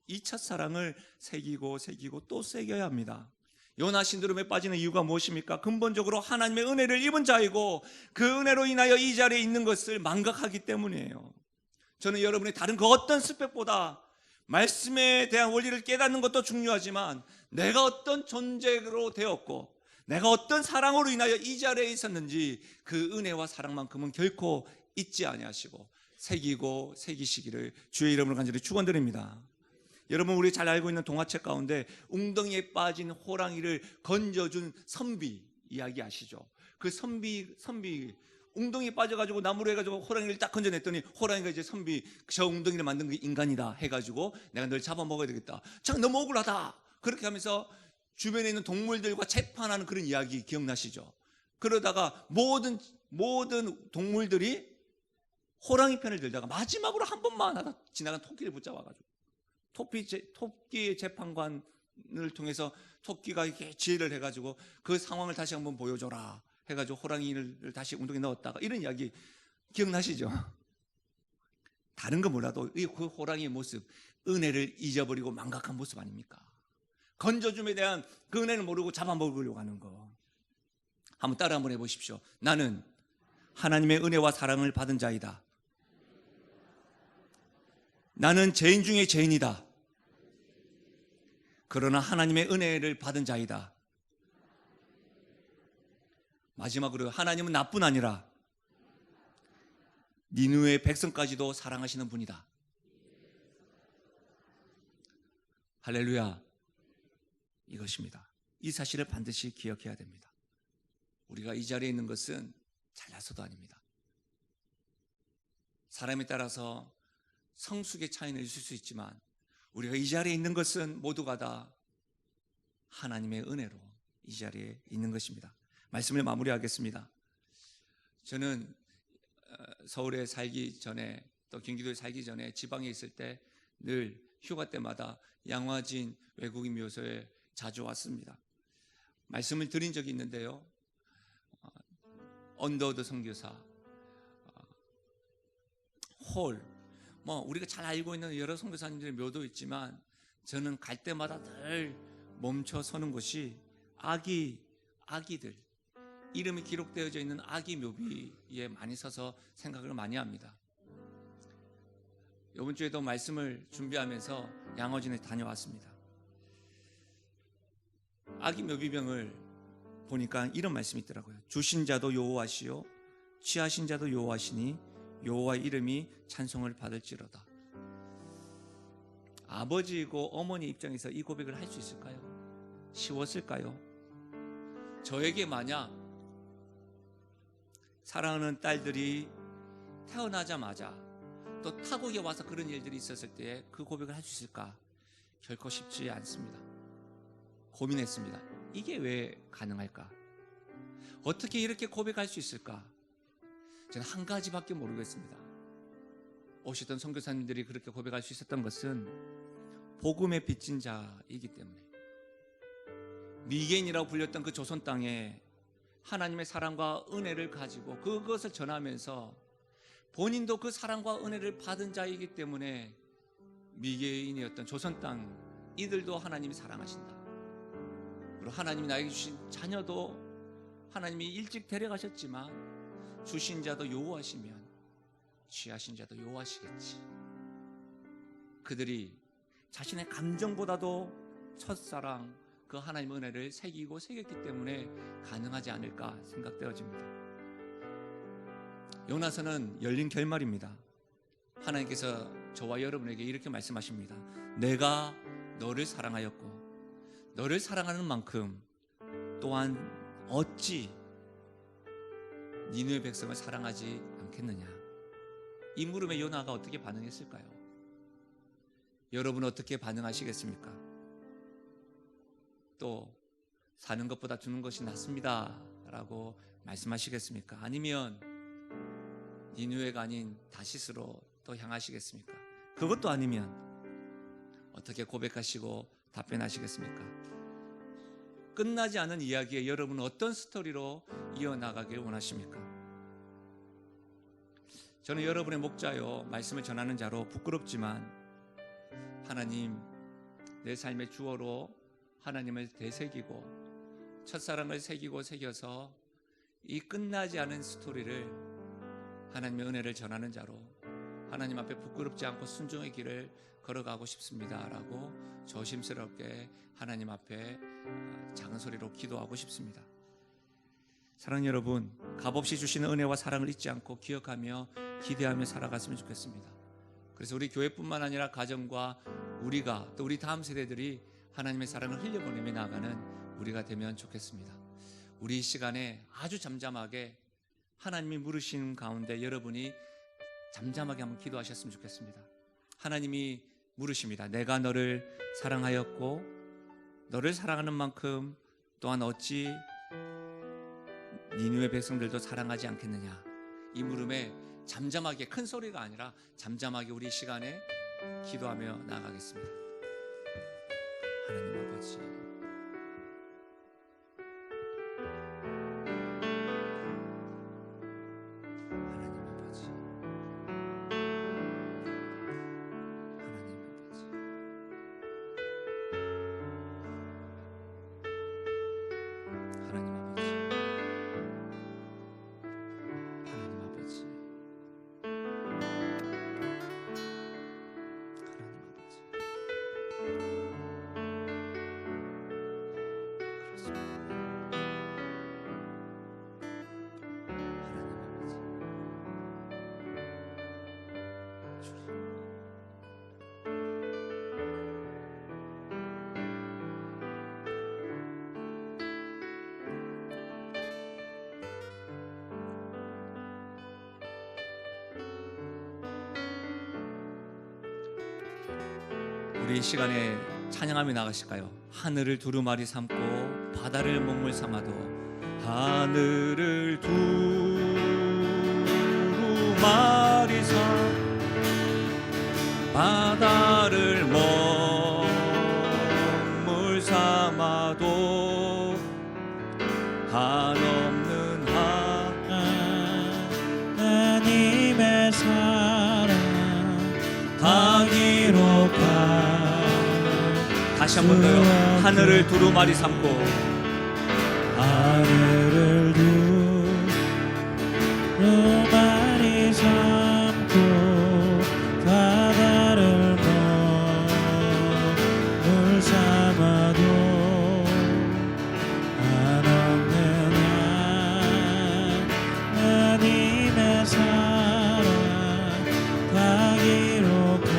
S1: 이 첫사랑을 새기고 또 새겨야 합니다. 요나 신드롬에 빠지는 이유가 무엇입니까? 근본적으로 하나님의 은혜를 입은 자이고 그 은혜로 인하여 이 자리에 있는 것을 망각하기 때문이에요. 저는 여러분의 다른 그 어떤 스펙보다 말씀에 대한 원리를 깨닫는 것도 중요하지만 내가 어떤 존재로 되었고 내가 어떤 사랑으로 인하여 이 자리에 있었는지 그 은혜와 사랑만큼은 결코 잊지 아니하시고 새기고 새기시기를 주의 이름으로 간절히 축원드립니다. 여러분, 우리 잘 알고 있는 동화책 가운데 웅덩이에 빠진 호랑이를 건져준 선비 이야기 아시죠? 그 선비 웅덩이에 빠져가지고 나무로 해가지고 호랑이를 딱 건져냈더니 호랑이가 이제 선비, 저 웅덩이를 만든 게 인간이다 해가지고 내가 널 잡아먹어야 되겠다, 참 너무 억울하다, 그렇게 하면서 주변에 있는 동물들과 재판하는 그런 이야기 기억나시죠? 그러다가 모든 동물들이 호랑이 편을 들다가 마지막으로 한 번만 하다 지나간 토끼를 붙잡아가지고 토끼의 재판관을 통해서 토끼가 이렇게 지혜를 해가지고 그 상황을 다시 한번 보여줘라 해가지고 호랑이를 다시 웅덩이에 넣었다가 이런 이야기 기억나시죠? 다른 거 몰라도 그 호랑이의 모습, 은혜를 잊어버리고 망각한 모습 아닙니까? 건져줌에 대한 그 은혜를 모르고 잡아먹으려고 하는 거. 한번 따라 한번 해보십시오. 나는 하나님의 은혜와 사랑을 받은 자이다. 나는 죄인 중에 죄인이다. 그러나 하나님의 은혜를 받은 자이다. 마지막으로 하나님은 나뿐 아니라 니느웨 백성까지도 사랑하시는 분이다. 할렐루야. 이것입니다. 이 사실을 반드시 기억해야 됩니다. 우리가 이 자리에 있는 것은 잘나서도 아닙니다. 사람에 따라서 성숙의 차이는 있을 수 있지만 우리가 이 자리에 있는 것은 모두가 다 하나님의 은혜로 이 자리에 있는 것입니다. 말씀을 마무리하겠습니다. 저는 서울에 살기 전에 또 경기도에 살기 전에 지방에 있을 때 늘 휴가 때마다 양화진 외국인 묘소에 자주 왔습니다. 말씀을 드린 적이 있는데요, 언더우드 선교사, 홀, 우리가 잘 알고 있는 여러 선교사님들의 묘도 있지만 저는 갈 때마다 늘 멈춰 서는 곳이 아기들, 이름이 기록되어져 있는 아기 묘비에 많이 서서 생각을 많이 합니다. 이번 주에도 말씀을 준비하면서 양화진에 다녀왔습니다. 아기 묘비병을 보니까 이런 말씀이 있더라고요. 주신 자도 여호와시요 취하신 자도 여호와시니 여호와의 이름이 찬송을 받을지로다. 아버지이고 어머니 입장에서 이 고백을 할 수 있을까요? 쉬웠을까요? 저에게 만약 사랑하는 딸들이 태어나자마자 또 타국에 와서 그런 일들이 있었을 때 그 고백을 할 수 있을까? 결코 쉽지 않습니다. 고민했습니다. 이게 왜 가능할까? 어떻게 이렇게 고백할 수 있을까? 저는 한 가지밖에 모르겠습니다. 오셨던 선교사님들이 그렇게 고백할 수 있었던 것은 복음에 빚진 자이기 때문에, 미개인이라고 불렸던 그 조선 땅에 하나님의 사랑과 은혜를 가지고 그것을 전하면서 본인도 그 사랑과 은혜를 받은 자이기 때문에 미개인이었던 조선 땅 이들도 하나님이 사랑하신다. 그리고 하나님이 나에게 주신 자녀도 하나님이 일찍 데려가셨지만 주신 자도 여호와시면 취하신 자도 여호와시겠지. 그들이 자신의 감정보다도 첫사랑 그 하나님의 은혜를 새기고 새겼기 때문에 가능하지 않을까 생각되어집니다. 요나서는 열린 결말입니다. 하나님께서 저와 여러분에게 이렇게 말씀하십니다. 내가 너를 사랑하였고 너를 사랑하는 만큼 또한 어찌 니느웨 백성을 사랑하지 않겠느냐. 이 물음에 요나가 어떻게 반응했을까요? 여러분 어떻게 반응하시겠습니까? 또 사는 것보다 죽는 것이 낫습니다 라고 말씀하시겠습니까? 아니면 니느웨가 아닌 다시스로 또 향하시겠습니까? 그것도 아니면 어떻게 고백하시고 답변하시겠습니까? 끝나지 않은 이야기에 여러분은 어떤 스토리로 이어나가길 원하십니까? 저는 여러분의 목자요, 말씀을 전하는 자로 부끄럽지만 하나님, 내 삶의 주어로 하나님을 되새기고 첫사랑을 새겨서 이 끝나지 않은 스토리를 하나님의 은혜를 전하는 자로 하나님 앞에 부끄럽지 않고 순종의 길을 걸어가고 싶습니다 라고 조심스럽게 하나님 앞에 작은 소리로 기도하고 싶습니다. 사랑하는 여러분, 값없이 주시는 은혜와 사랑을 잊지 않고 기억하며 기대하며 살아갔으면 좋겠습니다. 그래서 우리 교회뿐만 아니라 가정과 우리가 또 우리 다음 세대들이 하나님의 사랑을 흘려보내며 나아가는 우리가 되면 좋겠습니다. 우리 이 시간에 아주 잠잠하게 하나님이 물으시는 가운데 여러분이 잠잠하게 한번 기도하셨으면 좋겠습니다. 하나님이 물으십니다. 내가 너를 사랑하였고 너를 사랑하는 만큼 또한 어찌 니느웨 백성들도 사랑하지 않겠느냐. 이 물음에 잠잠하게, 큰 소리가 아니라 잠잠하게 우리 시간에 기도하며 나아가겠습니다. 하나님 아버지, 우리 이 시간에 찬양하며 나가실까요? 하늘을 두루마리 삼고 바다를 먹물 삼아도 하늘을 두루마리 삼 바다를 먹물 삼아도 한없는
S2: 하나님의 사랑 다 기록하.
S1: 다시 한 번 더요. 하늘을 두루마리 삼고
S2: 하늘을 두루마리 삼고 바다를 먹물 삼아도 한없는 하나님의 사랑 다 기록할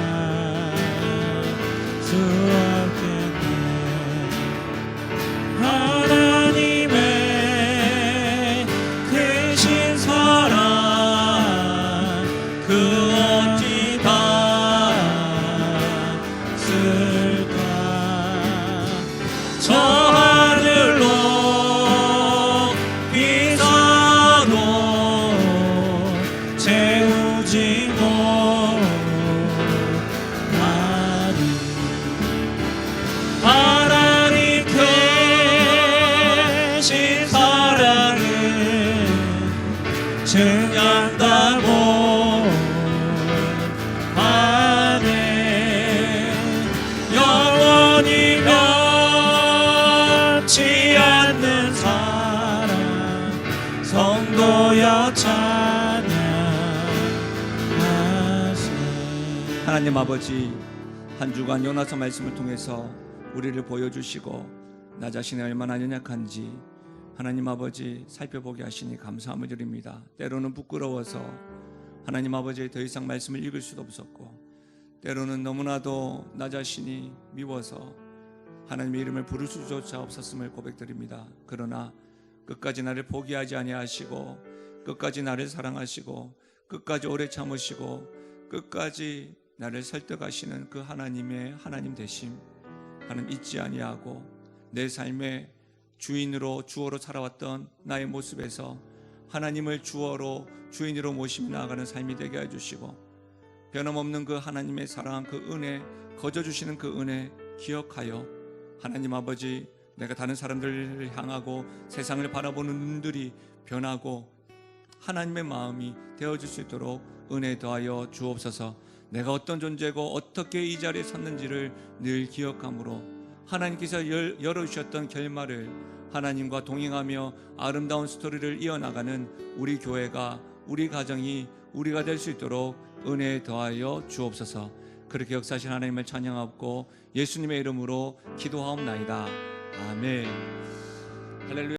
S2: 수 없겠네. 하나님의 크신 사랑 그 어찌 닿았을까. 저 하늘로 비사도 채우지 못하리. 하나님 크신 사랑을 증한다고 하네. 영원히 변치 않는 사랑 성도여 찬양하세.
S1: 하나님 아버지, 한 주간 요나서 말씀을 통해서 우리를 보여주시고 나 자신이 얼마나 연약한지 하나님 아버지 살펴보게 하시니 감사함을 드립니다. 때로는 부끄러워서 하나님 아버지 더 이상 말씀을 읽을 수도 없었고, 때로는 너무나도 나 자신이 미워서 하나님의 이름을 부를 수조차 없었음을 고백드립니다. 그러나 끝까지 나를 포기하지 아니하시고 끝까지 나를 사랑하시고 끝까지 오래 참으시고 끝까지 나를 설득하시는 그 하나님의 하나님 되심 하나님 잊지 아니하고 내 삶의 주어로 살아왔던 나의 모습에서 하나님을 주어로 주인으로 모시며 나아가는 삶이 되게 해주시고, 변함없는 그 하나님의 사랑, 그 은혜, 거저 주시는 그 은혜 기억하여 하나님 아버지, 내가 다른 사람들을 향하고 세상을 바라보는 눈들이 변하고 하나님의 마음이 되어줄 수 있도록 은혜 더하여 주옵소서. 내가 어떤 존재고 어떻게 이 자리에 섰는지를 늘 기억함으로 하나님께서 열어주셨던 결말을 하나님과 동행하며 아름다운 스토리를 이어나가는 우리 교회가, 우리 가정이 우리가 될 수 있도록 은혜 더하여 주옵소서. 그렇게 역사하신 하나님을 찬양하고 예수님의 이름으로 기도하옵나이다. 아멘. 할렐루야.